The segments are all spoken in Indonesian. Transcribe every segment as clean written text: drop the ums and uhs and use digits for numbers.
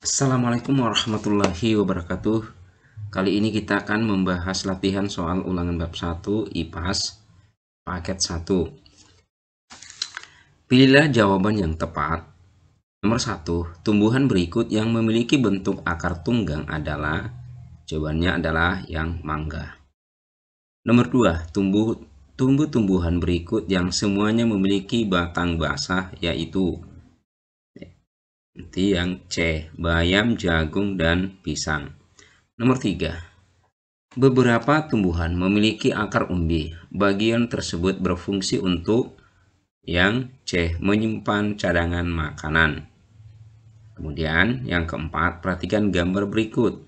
Assalamualaikum warahmatullahi wabarakatuh. Kali ini kita akan membahas latihan soal ulangan bab 1 IPAS paket 1. Pilihlah jawaban yang tepat. Nomor 1, tumbuhan berikut yang memiliki bentuk akar tunggang adalah, jawabannya adalah yang mangga. Nomor 2, tumbuh-tumbuhan berikut yang semuanya memiliki batang basah yaitu, nanti yang C, bayam, jagung, dan pisang. Nomor 3, beberapa tumbuhan memiliki akar umbi. Bagian tersebut berfungsi untuk yang C, menyimpan cadangan makanan. Kemudian yang keempat, perhatikan gambar berikut.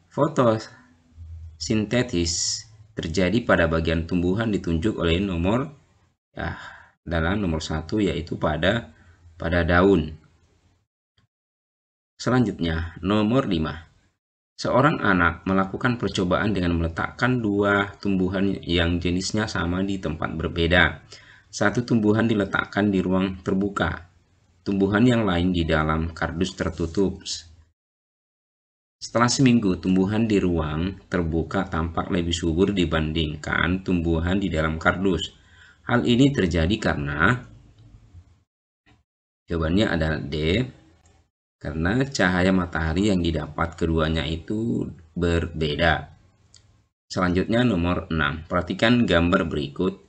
Fotosintesis terjadi pada bagian tumbuhan ditunjuk oleh nomor adalah nomor 1, yaitu pada daun. Selanjutnya, nomor 5. Seorang anak melakukan percobaan dengan meletakkan dua tumbuhan yang jenisnya sama di tempat berbeda. Satu tumbuhan diletakkan di ruang terbuka, tumbuhan yang lain di dalam kardus tertutup. Setelah seminggu, tumbuhan di ruang terbuka tampak lebih subur dibandingkan tumbuhan di dalam kardus. Hal ini terjadi karena, jawabannya adalah D, karena cahaya matahari yang didapat keduanya itu berbeda. Selanjutnya nomor 6. Perhatikan gambar berikut.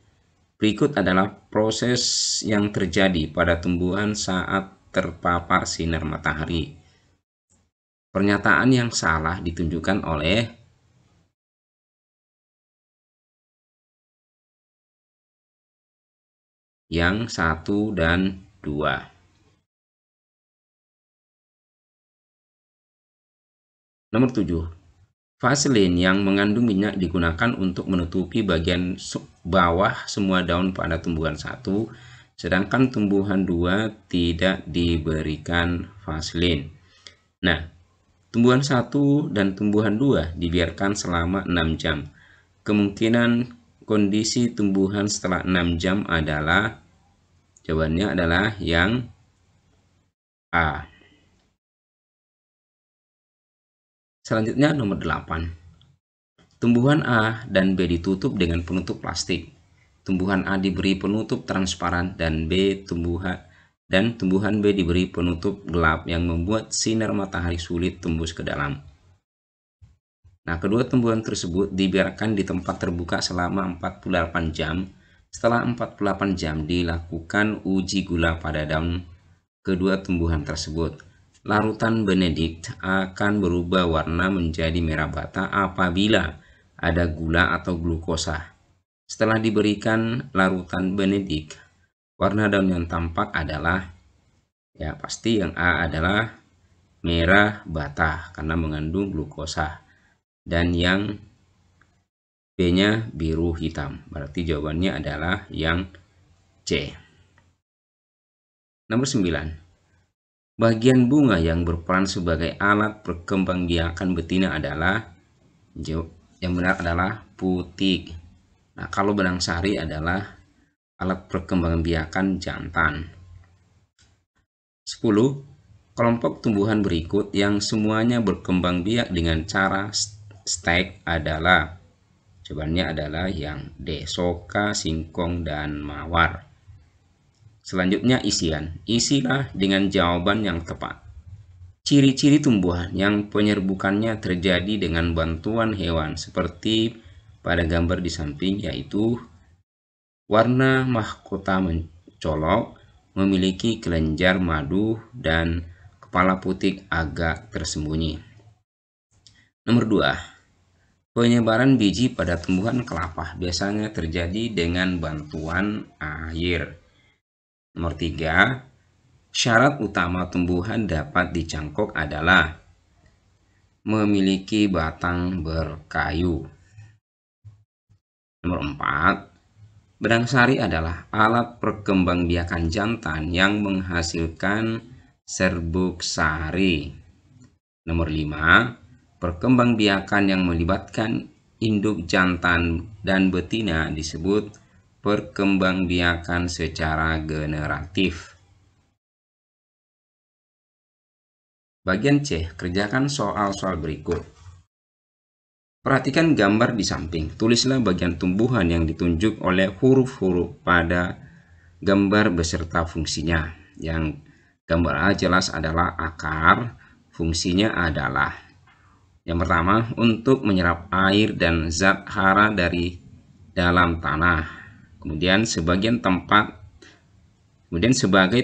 Berikut adalah proses yang terjadi pada tumbuhan saat terpapar sinar matahari. Pernyataan yang salah ditunjukkan oleh yang 1 dan 2. Nomor 7. Vaselin yang mengandung minyak digunakan untuk menutupi bagian bawah semua daun pada tumbuhan 1, sedangkan tumbuhan 2 tidak diberikan vaselin. Nah, tumbuhan 1 dan tumbuhan 2 dibiarkan selama 6 jam. Kemungkinan kondisi tumbuhan setelah 6 jam adalah, jawabannya adalah yang A. Selanjutnya nomor 8. Tumbuhan A dan B ditutup dengan penutup plastik. Tumbuhan A diberi penutup transparan dan tumbuhan B diberi penutup gelap yang membuat sinar matahari sulit tembus ke dalam. Nah, kedua tumbuhan tersebut dibiarkan di tempat terbuka selama 48 jam. Setelah 48 jam dilakukan uji gula pada daun kedua tumbuhan tersebut. Larutan benedikt akan berubah warna menjadi merah bata apabila ada gula atau glukosa. Setelah diberikan larutan benedikt, warna daun yang tampak adalah, ya pasti yang A adalah merah bata karena mengandung glukosa, dan yang B-nya biru hitam. Berarti jawabannya adalah yang C. Nomor 9. Bagian bunga yang berperan sebagai alat perkembangbiakan betina adalah, yang benar adalah putik. Nah, kalau benang sari adalah alat perkembangbiakan jantan. 10. Kelompok tumbuhan berikut yang semuanya berkembang biak dengan cara stek adalah, jawabannya adalah yang D, soka, singkong, dan mawar. Selanjutnya isian. Isilah dengan jawaban yang tepat. Ciri-ciri tumbuhan yang penyerbukannya terjadi dengan bantuan hewan seperti pada gambar di samping, yaitu warna mahkota mencolok, memiliki kelenjar madu, dan kepala putik agak tersembunyi. Nomor 2. Penyebaran biji pada tumbuhan kelapa biasanya terjadi dengan bantuan air. Nomor 3. Syarat utama tumbuhan dapat dicangkok adalah memiliki batang berkayu. Nomor 4. Benang sari adalah alat perkembangbiakan jantan yang menghasilkan serbuk sari. Nomor 5. Perkembangbiakan yang melibatkan induk jantan dan betina disebut perkembangbiakan secara generatif. Bagian C, kerjakan soal-soal berikut. Perhatikan gambar di samping. Tulislah bagian tumbuhan yang ditunjuk oleh huruf-huruf pada gambar beserta fungsinya. Yang gambar A jelas adalah akar, fungsinya adalah yang pertama untuk menyerap air dan zat hara dari dalam tanah. Kemudian sebagai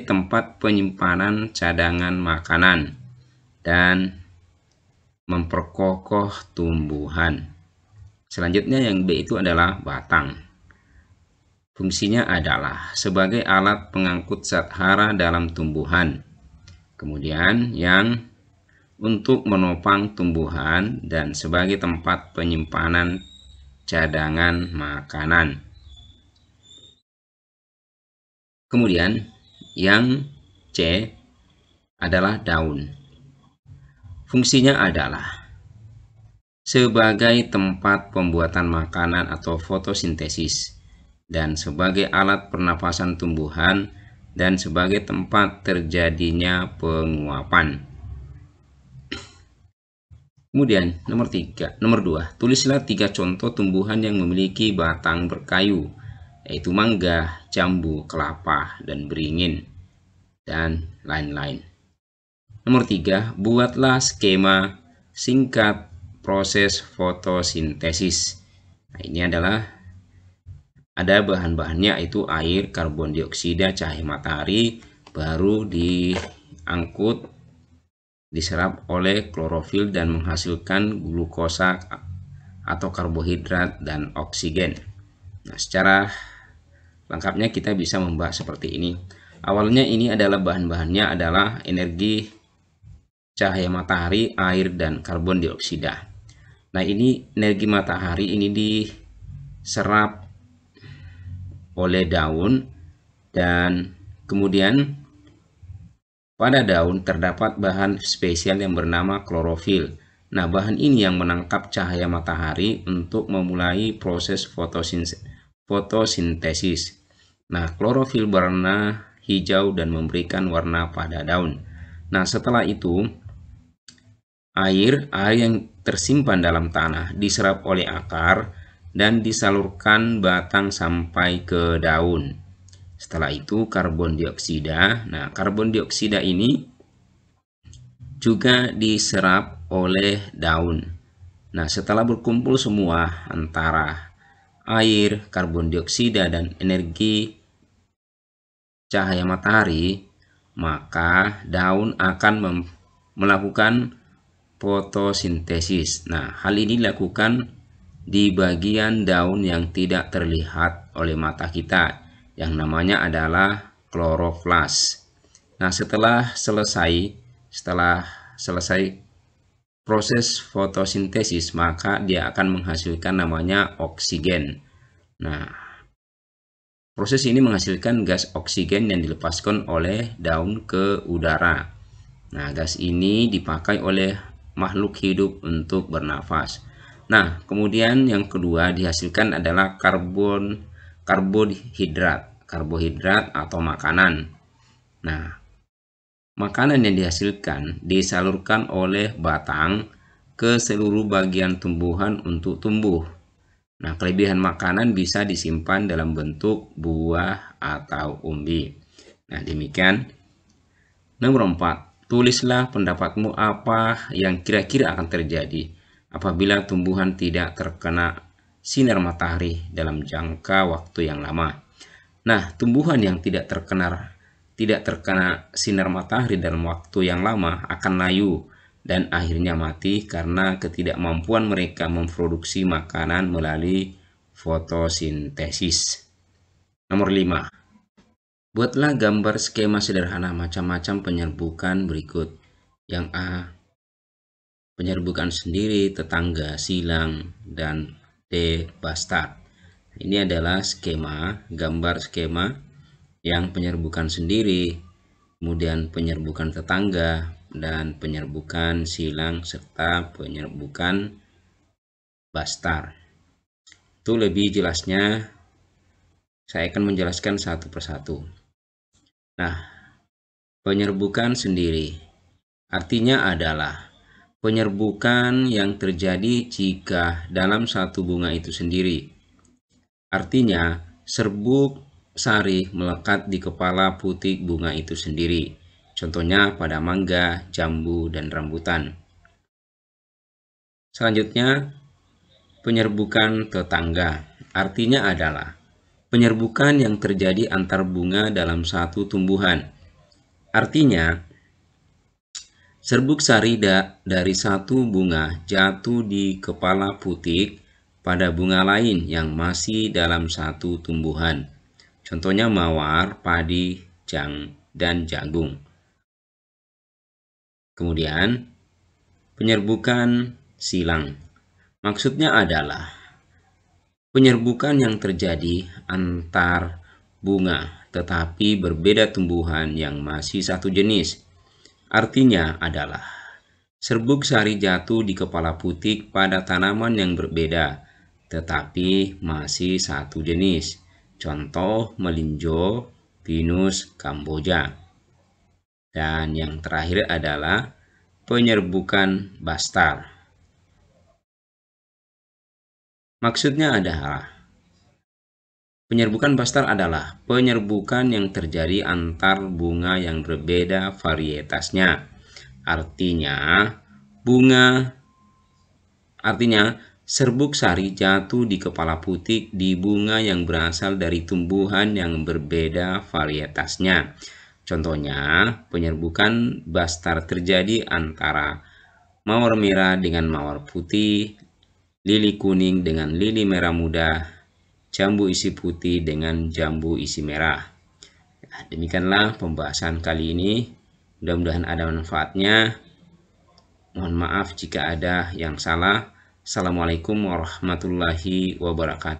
tempat penyimpanan cadangan makanan dan memperkokoh tumbuhan. Selanjutnya yang B itu adalah batang. Fungsinya adalah sebagai alat pengangkut zat hara dalam tumbuhan. Kemudian yang untuk menopang tumbuhan dan sebagai tempat penyimpanan cadangan makanan. Kemudian yang C adalah daun. Fungsinya adalah sebagai tempat pembuatan makanan atau fotosintesis dan sebagai alat pernapasan tumbuhan dan sebagai tempat terjadinya penguapan. Kemudian nomor 2, tulislah 3 contoh tumbuhan yang memiliki batang berkayu, yaitu mangga, jambu, kelapa, dan beringin, dan lain-lain. Nomor 3, buatlah skema singkat proses fotosintesis. Nah, ini adalah ada bahan-bahannya, yaitu air, karbon dioksida, cahaya matahari, baru diserap oleh klorofil dan menghasilkan glukosa atau karbohidrat dan oksigen. Nah, secara lengkapnya kita bisa membahas seperti ini. Awalnya ini adalah bahan-bahannya adalah energi, cahaya matahari, air, dan karbon dioksida. Nah, ini energi matahari ini diserap oleh daun dan kemudian pada daun terdapat bahan spesial yang bernama klorofil. Nah, bahan ini yang menangkap cahaya matahari untuk memulai proses fotosintesis. Nah, klorofil berwarna hijau dan memberikan warna pada daun. Nah, setelah itu air yang tersimpan dalam tanah diserap oleh akar dan disalurkan batang sampai ke daun. Setelah itu karbon dioksida. Nah, karbon dioksida ini juga diserap oleh daun. Nah, setelah berkumpul semua antara air, karbon dioksida, dan energi cahaya matahari, maka daun akan melakukan fotosintesis. Nah, hal ini dilakukan di bagian daun yang tidak terlihat oleh mata kita, yang namanya adalah kloroflas. Nah, setelah selesai proses fotosintesis, maka dia akan menghasilkan namanya oksigen. Nah, proses ini menghasilkan gas oksigen yang dilepaskan oleh daun ke udara. Nah, gas ini dipakai oleh makhluk hidup untuk bernafas. Nah, kemudian yang kedua dihasilkan adalah karbohidrat atau makanan. Nah, makanan yang dihasilkan disalurkan oleh batang ke seluruh bagian tumbuhan untuk tumbuh. Nah, kelebihan makanan bisa disimpan dalam bentuk buah atau umbi. Nah, demikian. Nomor 4. Tulislah pendapatmu apa yang kira-kira akan terjadi apabila tumbuhan tidak terkena sinar matahari dalam jangka waktu yang lama. Nah, tumbuhan yang tidak terkena sinar matahari dalam waktu yang lama akan layu dan akhirnya mati karena ketidakmampuan mereka memproduksi makanan melalui fotosintesis. Nomor 5. Buatlah gambar skema sederhana macam-macam penyerbukan berikut. Yang A, penyerbukan sendiri, tetangga, silang, dan D, bastard. Ini adalah gambar skema yang penyerbukan sendiri, kemudian penyerbukan tetangga, dan penyerbukan silang, serta penyerbukan bastard. Itu lebih jelasnya saya akan menjelaskan satu persatu. Nah, penyerbukan sendiri. Artinya adalah penyerbukan yang terjadi jika dalam satu bunga itu sendiri. Artinya, serbuk sari melekat di kepala putik bunga itu sendiri. Contohnya pada mangga, jambu, dan rambutan. Selanjutnya, penyerbukan tetangga. Artinya adalah penyerbukan yang terjadi antar bunga dalam satu tumbuhan. Artinya, serbuk sari dari satu bunga jatuh di kepala putik pada bunga lain yang masih dalam satu tumbuhan. Contohnya mawar, padi, dan jagung. Kemudian, penyerbukan silang. Maksudnya adalah penyerbukan yang terjadi antar bunga tetapi berbeda tumbuhan yang masih satu jenis. Artinya adalah serbuk sari jatuh di kepala putik pada tanaman yang berbeda tetapi masih satu jenis. Contoh melinjo, pinus, kamboja. Dan yang terakhir adalah penyerbukan bastar. Maksudnya adalah penyerbukan bastar adalah penyerbukan yang terjadi antar bunga yang berbeda varietasnya. Artinya serbuk sari jatuh di kepala putik di bunga yang berasal dari tumbuhan yang berbeda varietasnya. Contohnya, penyerbukan bastar terjadi antara mawar merah dengan mawar putih, lili kuning dengan lili merah muda, jambu isi putih dengan jambu isi merah. Nah, demikianlah pembahasan kali ini. Mudah-mudahan ada manfaatnya. Mohon maaf jika ada yang salah. Assalamualaikum warahmatullahi wabarakatuh.